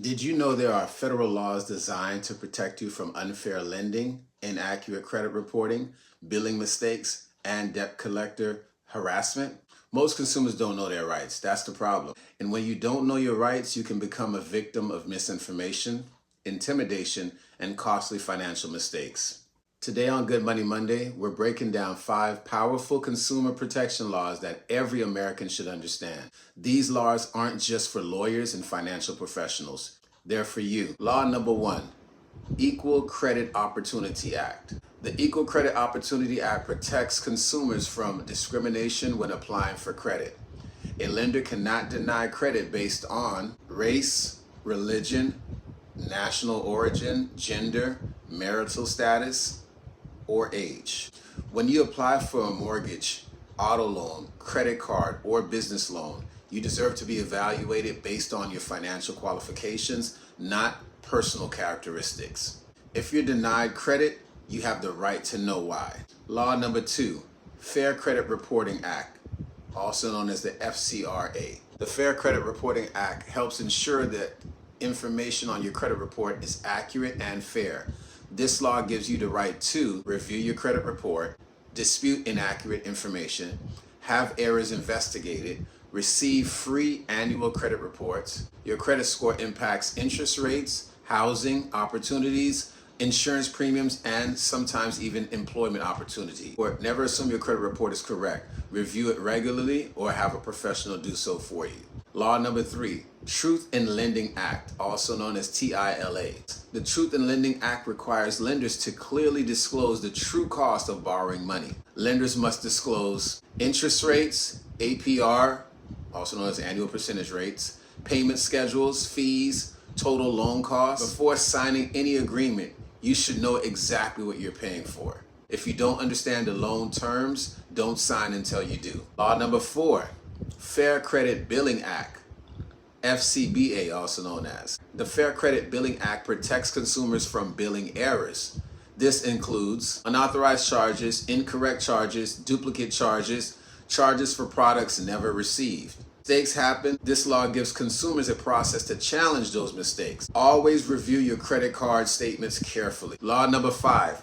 Did you know there are federal laws designed to protect you from unfair lending, inaccurate credit reporting, billing mistakes, and debt collector harassment? Most consumers don't know their rights. That's the problem. And when you don't know your rights, you can become a victim of misinformation, intimidation, and costly financial mistakes. Today on Good Money Monday, we're breaking down 5 powerful consumer protection laws that every American should understand. These laws aren't just for lawyers and financial professionals. They're for you. Law number 1, Equal Credit Opportunity Act. The Equal Credit Opportunity Act protects consumers from discrimination when applying for credit. A lender cannot deny credit based on race, religion, national origin, gender, marital status, or age. When you apply for a mortgage, auto loan, credit card, or business loan, you deserve to be evaluated based on your financial qualifications, not personal characteristics. If you're denied credit, you have the right to know why. Law number 2, Fair Credit Reporting Act, also known as the FCRA. The Fair Credit Reporting Act helps ensure that information on your credit report is accurate and fair. This law gives you the right to review your credit report, dispute inaccurate information, have errors investigated, receive free annual credit reports. Your credit score impacts interest rates, housing opportunities, insurance premiums, and sometimes even employment opportunity. Or never assume your credit report is correct. Review it regularly or have a professional do so for you. Law number 3, Truth in Lending Act, also known as TILA. The Truth in Lending Act requires lenders to clearly disclose the true cost of borrowing money. Lenders must disclose interest rates, APR, also known as annual percentage rates, payment schedules, fees, total loan costs. Before signing any agreement, you should know exactly what you're paying for. If you don't understand the loan terms, don't sign until you do. Law number 4, Fair Credit Billing Act, FCBA also known as. The Fair Credit Billing Act protects consumers from billing errors. This includes unauthorized charges, incorrect charges, duplicate charges, charges for products never received. Mistakes happen. This law gives consumers a process to challenge those mistakes. Always review your credit card statements carefully. Law number 5,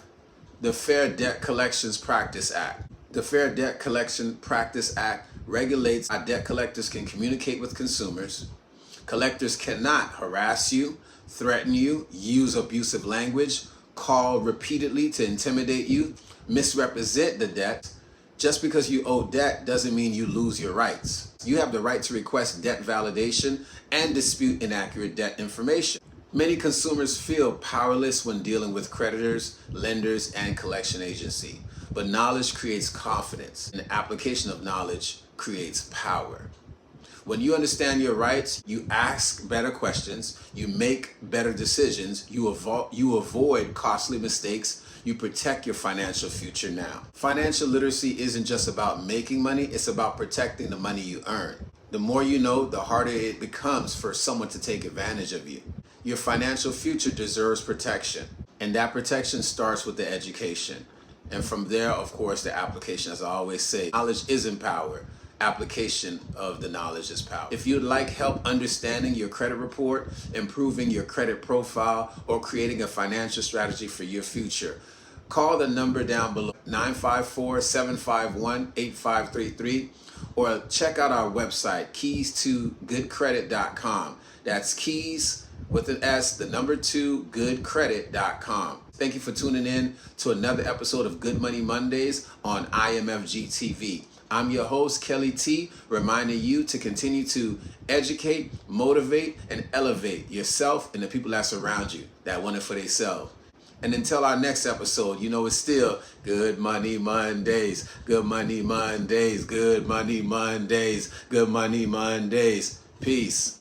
the Fair Debt Collections Practice Act. The Fair Debt Collection Practice Act regulates how debt collectors can communicate with consumers. Collectors cannot harass you, threaten you, use abusive language, call repeatedly to intimidate you, misrepresent the debt. Just because you owe debt doesn't mean you lose your rights. You have the right to request debt validation and dispute inaccurate debt information. Many consumers feel powerless when dealing with creditors, lenders, and collection agency. But knowledge creates confidence, and application of knowledge creates power. When you understand your rights, you ask better questions, you make better decisions, you avoid costly mistakes, you protect your financial future now. Financial literacy isn't just about making money, it's about protecting the money you earn. The more you know, the harder it becomes for someone to take advantage of you. Your financial future deserves protection, and that protection starts with the education. And from there, of course, the application. As I always say, knowledge isn't power. Application of the knowledge is power. If you'd like help understanding your credit report, improving your credit profile, or creating a financial strategy for your future, call the number down below, 954-751-8533, or check out our website, keys2goodcredit.com. That's keys with an S, the number 2, goodcredit.com. Thank you for tuning in to another episode of Good Money Mondays on IMFG TV. I'm your host, Kelly T, reminding you to continue to educate, motivate, and elevate yourself and the people that surround you that want it for themselves. And until our next episode, you know it's still Good Money Mondays, Good Money Mondays, Good Money Mondays, Good Money Mondays. Peace.